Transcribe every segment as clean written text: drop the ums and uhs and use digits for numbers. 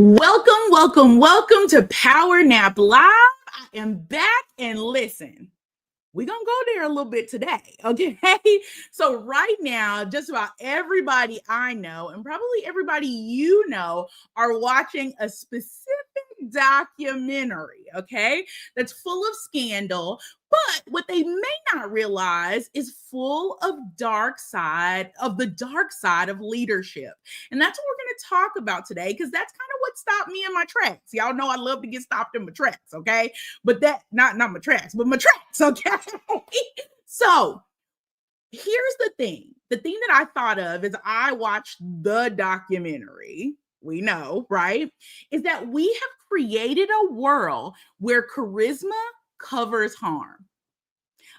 Welcome to Power Nap Live. I am back and listen, we're going to go there a little bit today, okay? So right now, just about everybody I know and probably everybody you know are watching a specific documentary, okay? That's full of scandal, but what they may not realize is full of the dark side of leadership. And that's what we're going to talk about today because that's kind of what stopped me in my tracks. Y'all know I love to get stopped in my tracks, okay? But that not my tracks, but my tracks, okay? So, here's the thing. The thing that I thought of is I watched the documentary. We know, right? Is that we have created a world where charisma covers harm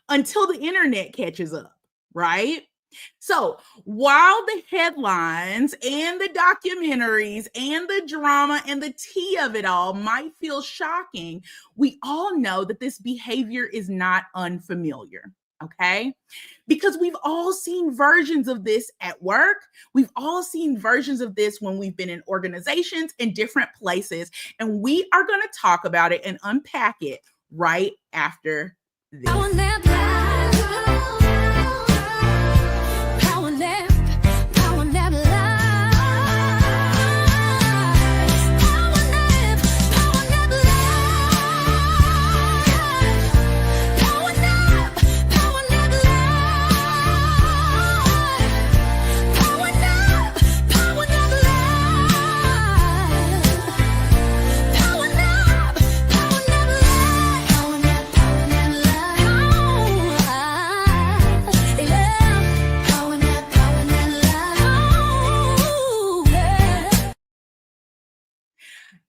until the internet catches up, right? So while the headlines and the documentaries and the drama and the tea of it all might feel shocking, we all know that this behavior is not unfamiliar. Okay. Because we've all seen versions of this at work. We've all seen versions of this when we've been in organizations in different places. And we are going to talk about it and unpack it right after this.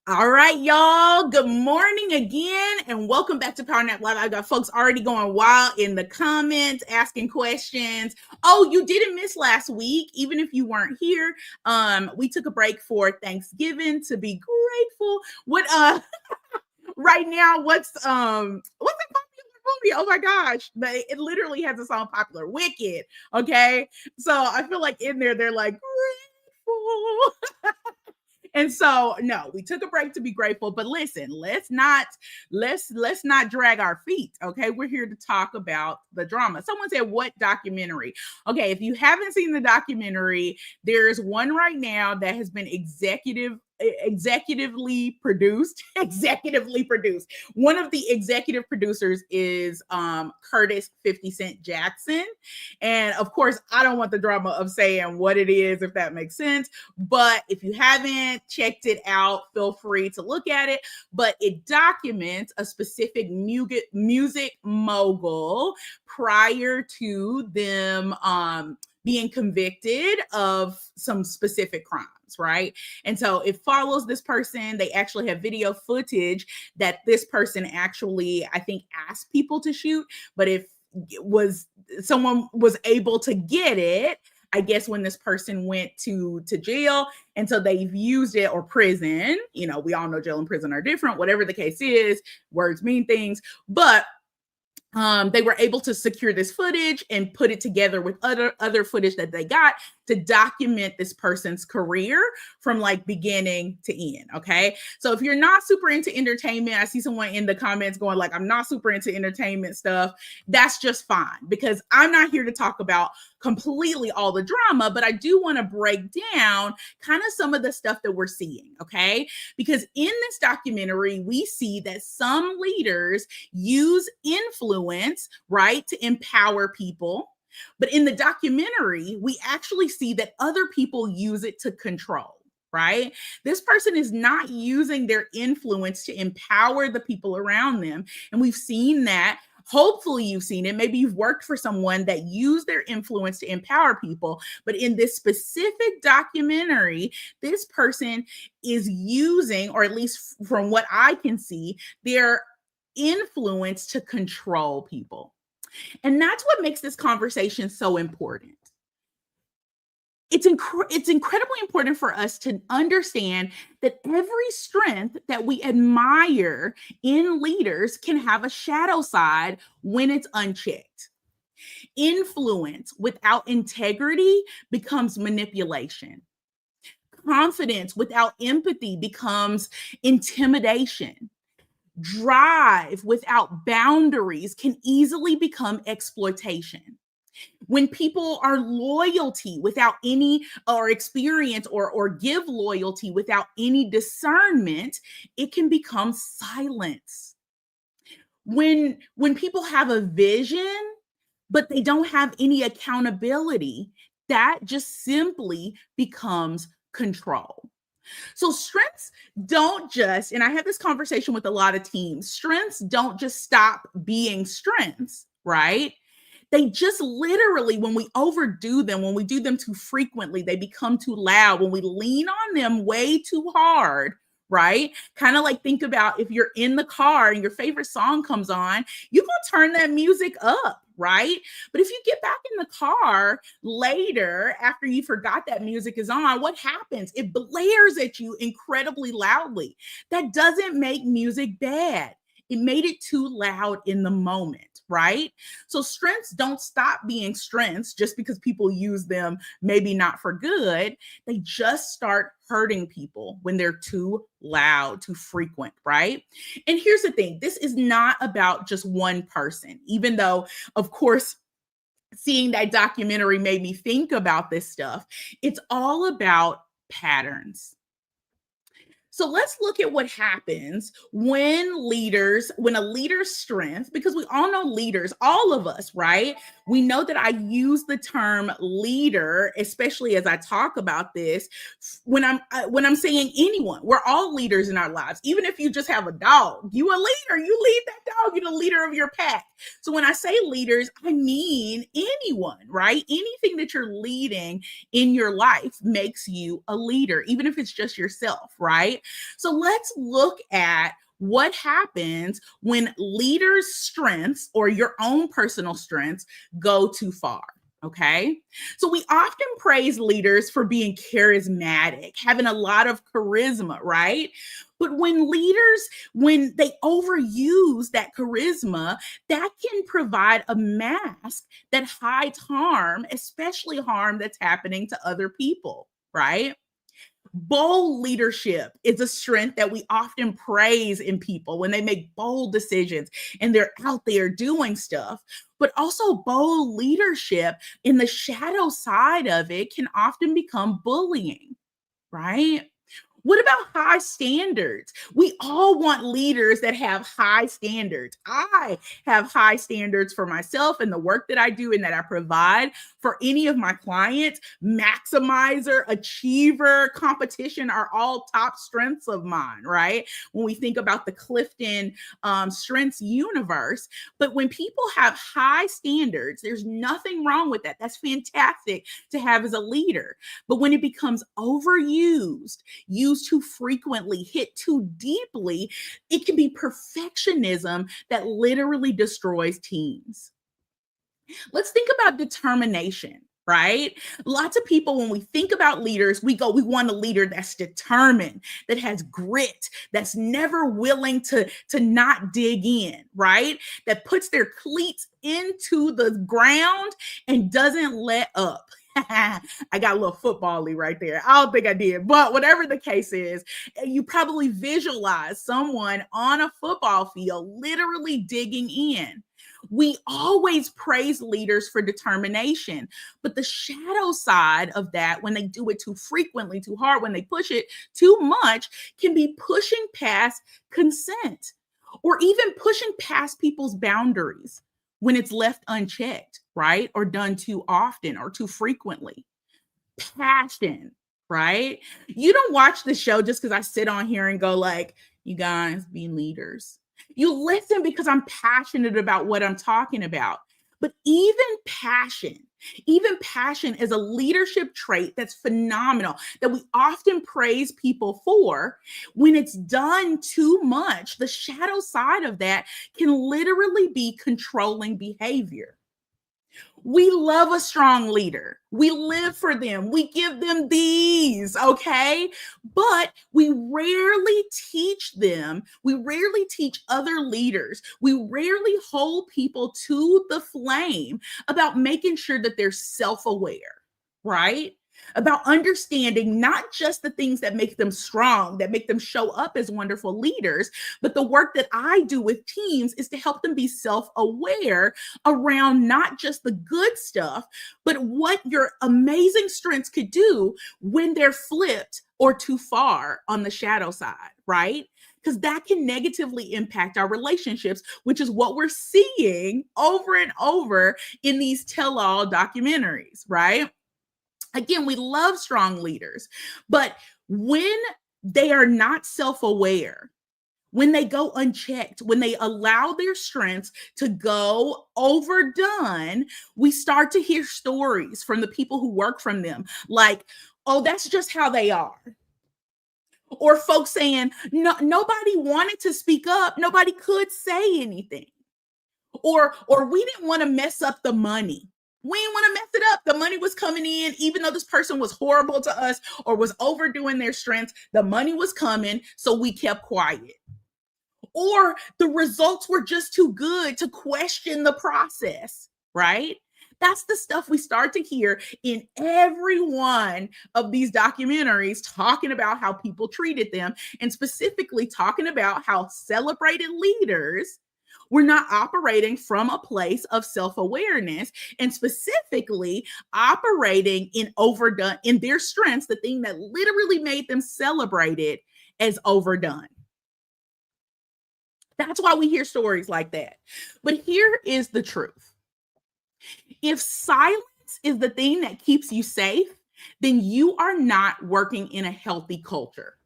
All right, y'all. Good morning again, and welcome back to Power Nap Live. I've got folks already going wild in the comments, asking questions. Oh, you didn't miss last week, even if you weren't here. We took a break for Thanksgiving to be grateful. What right now, what's a popular movie? Oh my gosh, it literally has a song popular, Wicked. Okay, so I feel like in there they're like grateful. And so, no, we took a break to be grateful. But listen, let's not drag our feet. Okay, we're here to talk about the drama. Someone said, "What documentary?" Okay, if you haven't seen the documentary, there is one right now that has been executively produced. One of the executive producers is Curtis 50 Cent Jackson. And of course, I don't want the drama of saying what it is, if that makes sense. But if you haven't checked it out, feel free to look at it. But it documents a specific music mogul prior to them being convicted of some specific crimes, right? And so it follows this person. They actually have video footage that this person actually, I think, asked people to shoot. But if someone was able to get it, I guess, when this person went to jail. And so they've used it, or prison. You know, we all know jail and prison are different. Whatever the case is, words mean things. But they were able to secure this footage and put it together with other footage that they got to document this person's career from like beginning to end. Okay. So if you're not super into entertainment, I see someone in the comments going like, "I'm not super into entertainment stuff." That's just fine, because I'm not here to talk about completely all the drama, but I do want to break down kind of some of the stuff that we're seeing. Okay. Because in this documentary, we see that some leaders use influence, right, to empower people. But in the documentary, we actually see that other people use it to control, right? This person is not using their influence to empower the people around them. And we've seen that. Hopefully you've seen it. Maybe you've worked for someone that used their influence to empower people. But in this specific documentary, this person is using, or at least from what I can see, their influence to control people. And that's what makes this conversation so important. It's incredibly important for us to understand that every strength that we admire in leaders can have a shadow side when it's unchecked. Influence without integrity becomes manipulation. Confidence without empathy becomes intimidation. Drive without boundaries can easily become exploitation. When people are loyalty without any or experience or give loyalty without any discernment, it can become silence. When people have a vision but they don't have any accountability, that just simply becomes control. So strengths don't just, and I have this conversation with a lot of teams, strengths don't just stop being strengths, right? They just literally, when we overdo them, when we do them too frequently, they become too loud. When we lean on them way too hard, right? Kind of like think about if you're in the car and your favorite song comes on, you're going to turn that music up, right? But if you get back in the car later after you forgot that music is on, what happens? It blares at you incredibly loudly. That doesn't make music bad. It made it too loud in the moment, right? So strengths don't stop being strengths just because people use them, maybe not for good. They just start hurting people when they're too loud, too frequent, right? And here's the thing, this is not about just one person, even though, of course, seeing that documentary made me think about this stuff. It's all about patterns. So let's look at what happens when when a leader's strength, because we all know leaders, all of us, right? We know that I use the term leader, especially as I talk about this, when I'm saying anyone. We're all leaders in our lives. Even if you just have a dog, you a leader. You lead that dog. You're the leader of your pack. So when I say leaders, I mean anyone, right? Anything that you're leading in your life makes you a leader, even if it's just yourself, right? So let's look at what happens when leaders' strengths or your own personal strengths go too far. Okay. So we often praise leaders for being charismatic, having a lot of charisma, right? But when they overuse that charisma, that can provide a mask that hides harm, especially harm that's happening to other people, right? Bold leadership is a strength that we often praise in people when they make bold decisions and they're out there doing stuff. But also, bold leadership in the shadow side of it can often become bullying, right? What about high standards? We all want leaders that have high standards. I have high standards for myself and the work that I do and that I provide for any of my clients. Maximizer, achiever, competition are all top strengths of mine, right? When we think about the Clifton strengths universe. But when people have high standards, there's nothing wrong with that. That's fantastic to have as a leader. But when it becomes overused, used too frequently, hit too deeply, it can be perfectionism that literally destroys teams. Let's think about determination, right? Lots of people, when we think about leaders, we want a leader that's determined, that has grit, that's never willing to not dig in, right? That puts their cleats into the ground and doesn't let up. I got a little football-y right there. I don't think I did, but whatever the case is, you probably visualize someone on a football field literally digging in. We always praise leaders for determination, but the shadow side of that, when they do it too frequently, too hard, when they push it too much, can be pushing past consent or even pushing past people's boundaries when it's left unchecked, right? Or done too often or too frequently. Passion, right? You don't watch the show just because I sit on here and go like, you guys be leaders. You listen because I'm passionate about what I'm talking about. But even passion is a leadership trait that's phenomenal, that we often praise people for. When it's done too much, the shadow side of that can literally be controlling behavior. We love a strong leader. We live for them. We give them these, okay? But we rarely teach them. We rarely teach other leaders. We rarely hold people to the flame about making sure that they're self aware, right? about understanding not just the things that make them strong, that make them show up as wonderful leaders, but the work that I do with teams is to help them be self aware around not just the good stuff, but what your amazing strengths could do when they're flipped or too far on the shadow side, right? Because that can negatively impact our relationships, which is what we're seeing over and over in these tell all documentaries, right? Again, we love strong leaders, but when they are not self aware, when they go unchecked, when they allow their strengths to go overdone, we start to hear stories from the people who work from them like, oh, that's just how they are. Or folks saying, no, nobody wanted to speak up, nobody could say anything. Or we didn't want to mess up the money. We didn't want to mess it up. The money was coming in, even though this person was horrible to us or was overdoing their strengths, the money was coming, so we kept quiet. Or the results were just too good to question the process, right? That's the stuff we start to hear in every one of these documentaries talking about how people treated them, and specifically talking about how celebrated leaders were not operating from a place of self-awareness, and specifically operating in overdone in their strengths, the thing that literally made them celebrated as overdone. That's why we hear stories like that. But here is the truth. If silence is the thing that keeps you safe, then you are not working in a healthy culture.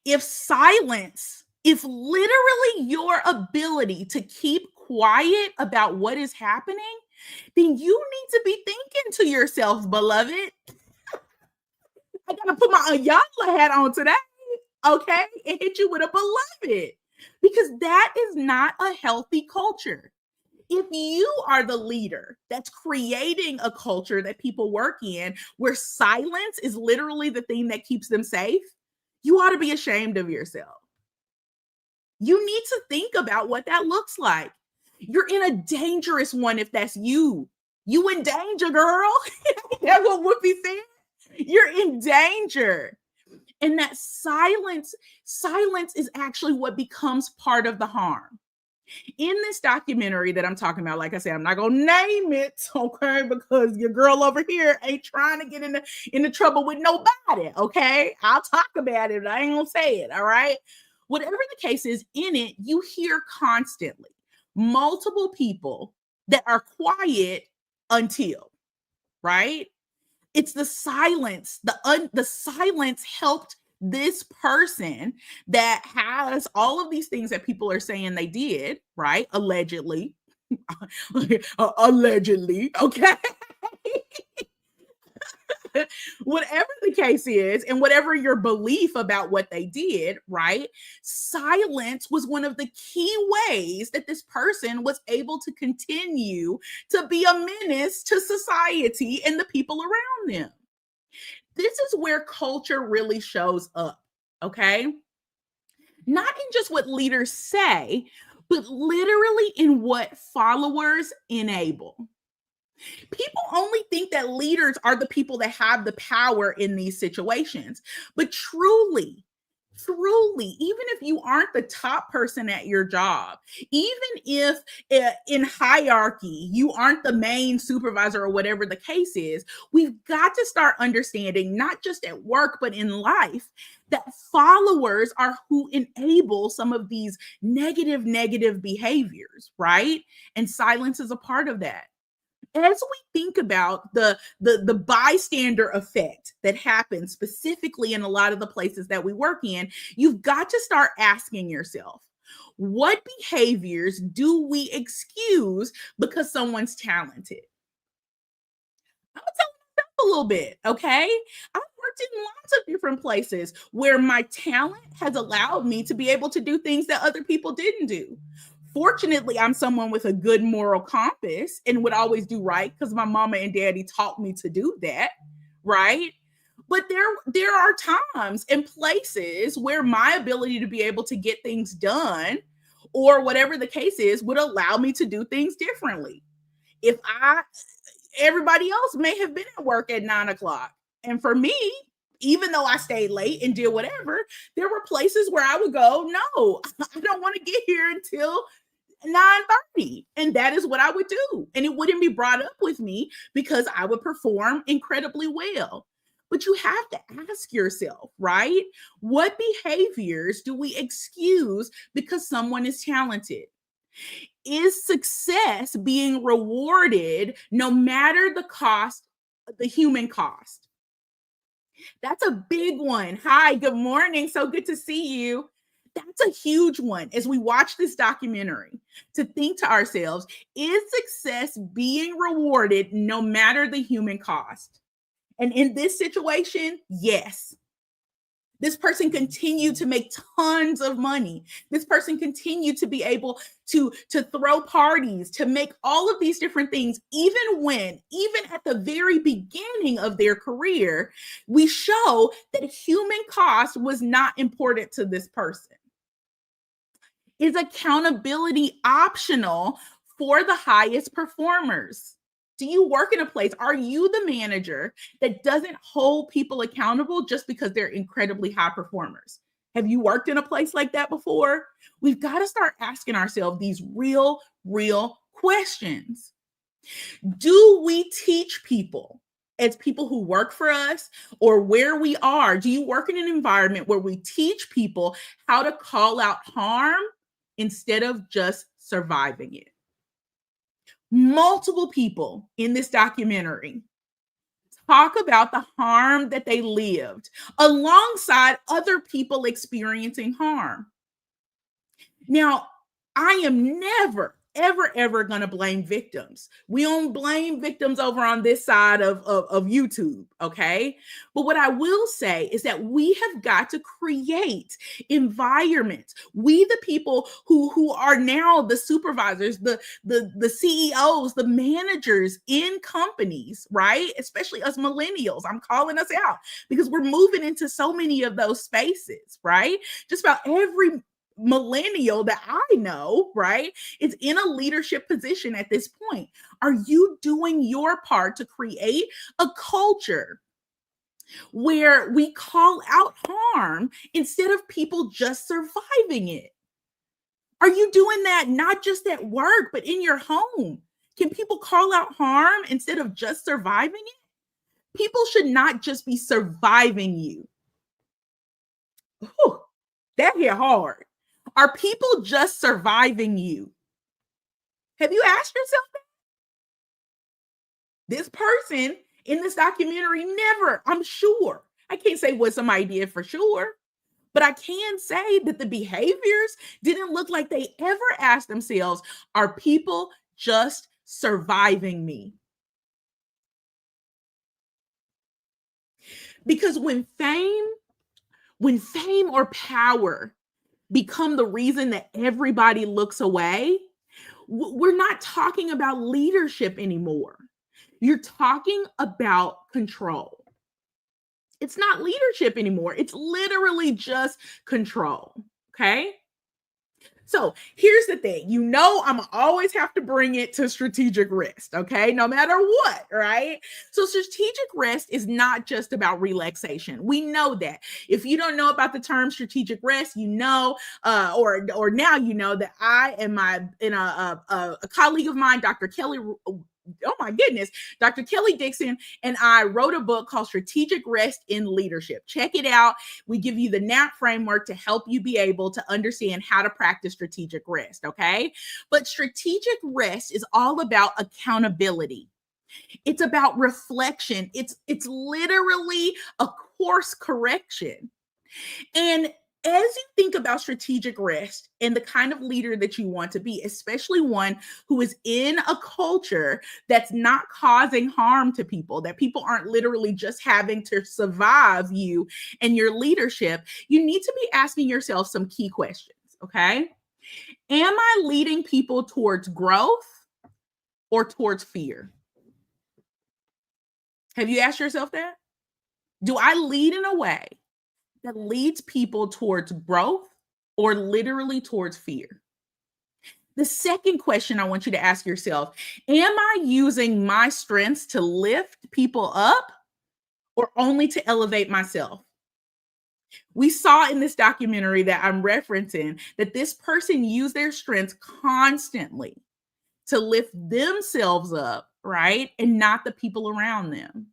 If literally your ability to keep quiet about what is happening, then you need to be thinking to yourself, beloved, I gotta put my Ayala hat on today, okay, and hit you with a beloved, because that is not a healthy culture. If you are the leader that's creating a culture that people work in where silence is literally the thing that keeps them safe, you ought to be ashamed of yourself. You need to think about what that looks like. You're in a dangerous one if that's you. You in danger, girl. That's what Whoopi said. You're in danger. And that silence is actually what becomes part of the harm. In this documentary that I'm talking about, like I said, I'm not gonna name it, okay, because your girl over here ain't trying to get into trouble with nobody, okay? I'll talk about it, but I ain't gonna say it, all right? Whatever the case is, in it, you hear constantly multiple people that are quiet until, right? It's the silence. The silence helped this person that has all of these things that people are saying they did, right? Allegedly. Allegedly, okay? Whatever the case is, and whatever your belief about what they did, right? Silence was one of the key ways that this person was able to continue to be a menace to society and the people around them. This is where culture really shows up, okay? Not in just what leaders say, but literally in what followers enable. People only think that leaders are the people that have the power in these situations, but truly, even if you aren't the top person at your job, even if in hierarchy you aren't the main supervisor or whatever the case is, we've got to start understanding, not just at work, but in life, that followers are who enable some of these negative behaviors, right? And silence is a part of that. As we think about the bystander effect that happens specifically in a lot of the places that we work in, you've got to start asking yourself, what behaviors do we excuse because someone's talented? I'm gonna tell myself a little bit, okay? I've worked in lots of different places where my talent has allowed me to be able to do things that other people didn't do. Fortunately, I'm someone with a good moral compass and would always do right because my mama and daddy taught me to do that, right? But there are times and places where my ability to be able to get things done or whatever the case is would allow me to do things differently. If I everybody else may have been at work at 9 o'clock. And for me, even though I stayed late and did whatever, there were places where I would go, no, I don't want to get here until 9:30. And that is what I would do. And it wouldn't be brought up with me because I would perform incredibly well. But you have to ask yourself, right? What behaviors do we excuse because someone is talented? Is success being rewarded no matter the cost, the human cost? That's a big one. Hi, good morning. So good to see you. That's a huge one as we watch this documentary, to think to ourselves, is success being rewarded no matter the human cost? And in this situation, yes. This person continued to make tons of money. This person continued to be able to throw parties, to make all of these different things, even at the very beginning of their career, we show that human cost was not important to this person. Is accountability optional for the highest performers? Do you work in a place? Are you the manager that doesn't hold people accountable just because they're incredibly high performers? Have you worked in a place like that before? We've got to start asking ourselves these real questions. Do we teach people, as people who work for us or where we are? Do you work in an environment where we teach people how to call out harm instead of just surviving it? Multiple people in this documentary talk about the harm that they lived alongside other people experiencing harm. Now, I am never, ever going to blame victims. We don't blame victims over on this side of YouTube, okay? But what I will say is that we have got to create environments. We, the people who are now the supervisors, the CEOs, the managers in companies, right? Especially us millennials. I'm calling us out because we're moving into so many of those spaces, right? Just about every millennial that I know, right, is in a leadership position at this point. Are you doing your part to create a culture where we call out harm instead of people just surviving it? Are you doing that not just at work, but in your home? Can people call out harm instead of just surviving it? People should not just be surviving you. Whew, that hit hard. Are people just surviving you? Have you asked yourself that? This person in this documentary never, I'm sure, I can't say what somebody did for sure, but I can say that the behaviors didn't look like they ever asked themselves, are people just surviving me? Because when fame or power become the reason that everybody looks away, we're not talking about leadership anymore. You're talking about control. It's not leadership anymore. It's literally just control. Okay. So here's the thing, I'm always have to bring it to strategic rest, okay? No matter what, right? So strategic rest is not just about relaxation. We know that. If you don't know about the term strategic rest, or now you know that I am a colleague of mine, Dr. Kelly. Oh my goodness, Dr. Kelly Dixon and I wrote a book called Strategic Rest in Leadership. Check it out. We give you the NAP framework to help you be able to understand how to practice strategic rest, okay? But strategic rest is all about accountability. It's about reflection. It's literally a course correction. And as you think about strategic rest and the kind of leader that you want to be, especially one who is in a culture that's not causing harm to people, that people aren't literally just having to survive you and your leadership, you need to be asking yourself some key questions, okay? Am I leading people towards growth or towards fear? Have you asked yourself that? Do I lead in a way that leads people towards growth or literally towards fear? The second question I want you to ask yourself, am I using my strengths to lift people up or only to elevate myself? We saw in this documentary that I'm referencing that this person used their strengths constantly to lift themselves up, right? And not the people around them.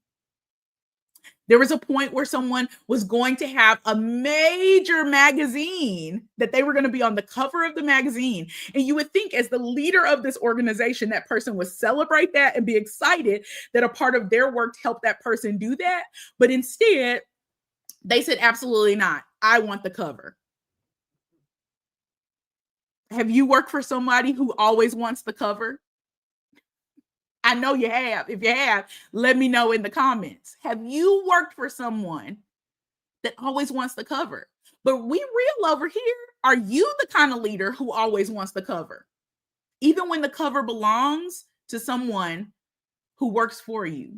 There was a point where someone was going to have a major magazine that they were going to be on the cover of the magazine. And you would think, as the leader of this organization, that person would celebrate that and be excited that a part of their work helped that person do that. But instead, they said, absolutely not. I want the cover. Have you worked for somebody who always wants the cover? I know you have. If you have, let me know in the comments. Have you worked for someone that always wants the cover? But we real over here, are you the kind of leader who always wants the cover? Even when the cover belongs to someone who works for you.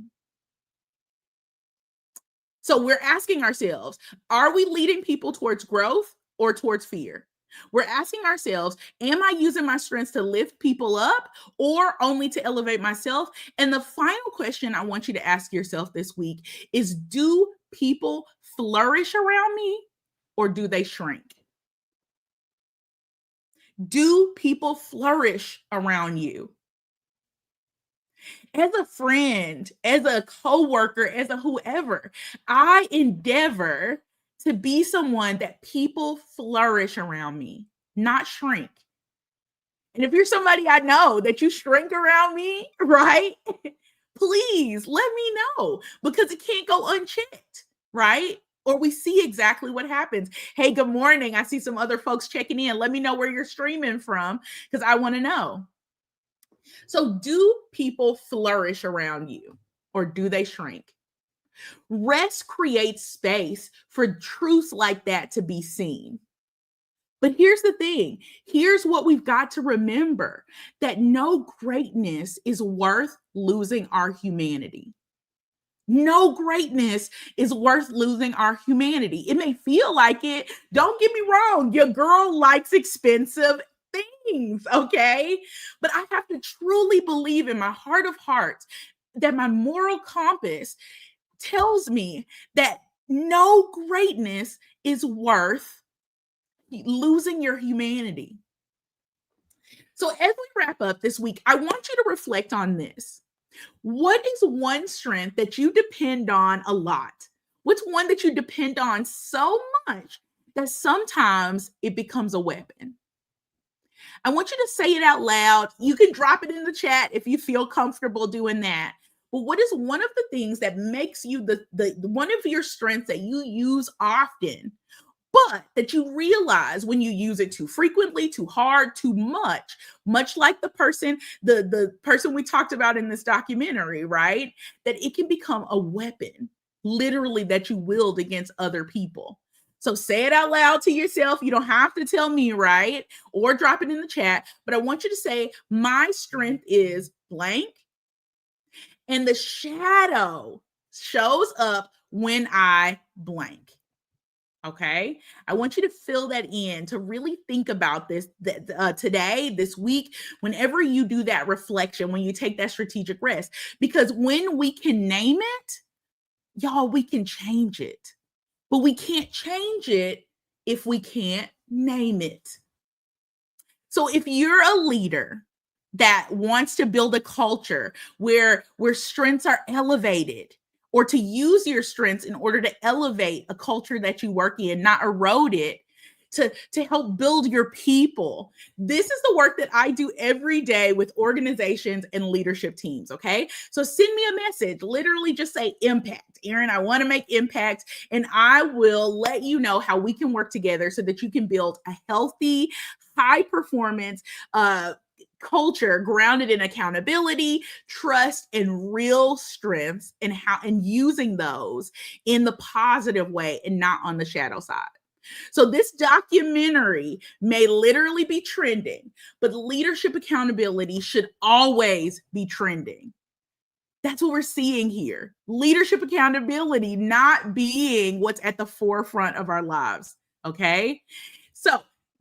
So we're asking ourselves, are we leading people towards growth or towards fear? We're asking ourselves, am I using my strengths to lift people up or only to elevate myself? And the final question I want you to ask yourself this week is, do people flourish around me or do they shrink? Do people flourish around you? As a friend, as a coworker, as a whoever, I endeavor to be someone that people flourish around me, not shrink. And if you're somebody I know that you shrink around me, right? Please let me know, because it can't go unchecked, right? Or we see exactly what happens. Hey, good morning. I see some other folks checking in. Let me know where you're streaming from, because I want to know. So, do people flourish around you or do they shrink? Rest creates space for truths like that to be seen. But here's the thing, here's what we've got to remember, that no greatness is worth losing our humanity. No greatness is worth losing our humanity. It may feel like it. Don't get me wrong. Your girl likes expensive things, okay? But I have to truly believe in my heart of hearts that my moral compass tells me that no greatness is worth losing your humanity. So as we wrap up this week, I want you to reflect on this. What is one strength that you depend on a lot? What's one that you depend on so much that sometimes it becomes a weapon? I want you to say it out loud. You can drop it in the chat if you feel comfortable doing that. But what is one of the things that makes you the one of your strengths that you use often, but that you realize when you use it too frequently, too hard, too much like the person we talked about in this documentary, right? That it can become a weapon, literally, that you wield against other people. So say it out loud to yourself. You don't have to tell me, right? Or drop it in the chat. But I want you to say, my strength is blank. And the shadow shows up when I blank. Okay. I want you to fill that in, to really think about this today, this week, whenever you do that reflection, when you take that strategic rest, because when we can name it, y'all, we can change it, but we can't change it if we can't name it. So if you're a leader that wants to build a culture where strengths are elevated, or to use your strengths in order to elevate a culture that you work in, not erode it, to help build your people. This is the work that I do every day with organizations and leadership teams, okay? So send me a message, literally just say impact. Erin, I want to make impact, and I will let you know how we can work together so that you can build a healthy, high performance, culture grounded in accountability, trust, and real strengths, and using those in the positive way and not on the shadow side. So this documentary may literally be trending, but leadership accountability should always be trending. That's what we're seeing here. Leadership accountability not being what's at the forefront of our lives. Okay. So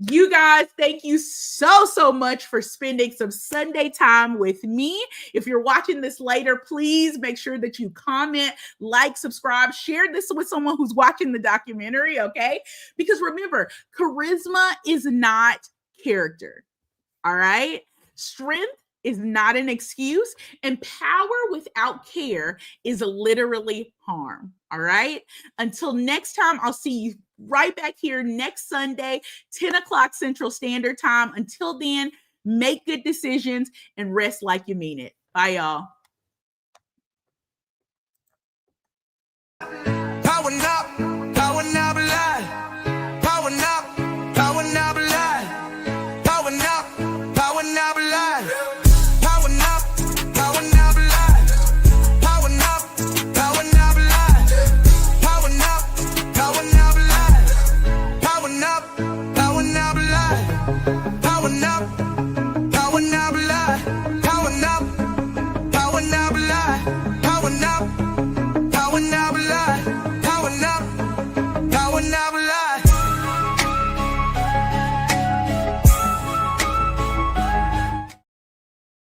You guys, thank you so much for spending some Sunday time with me. If you're watching this later, please make sure that you comment, like, subscribe, share this with someone who's watching the documentary, okay? Because remember, charisma is not character, all right? Strength is not an excuse, and power without care is literally harm, all right? Until next time, I'll see you right back here next Sunday, 10 o'clock Central Standard Time. Until then, make good decisions and rest like you mean it. Bye, y'all.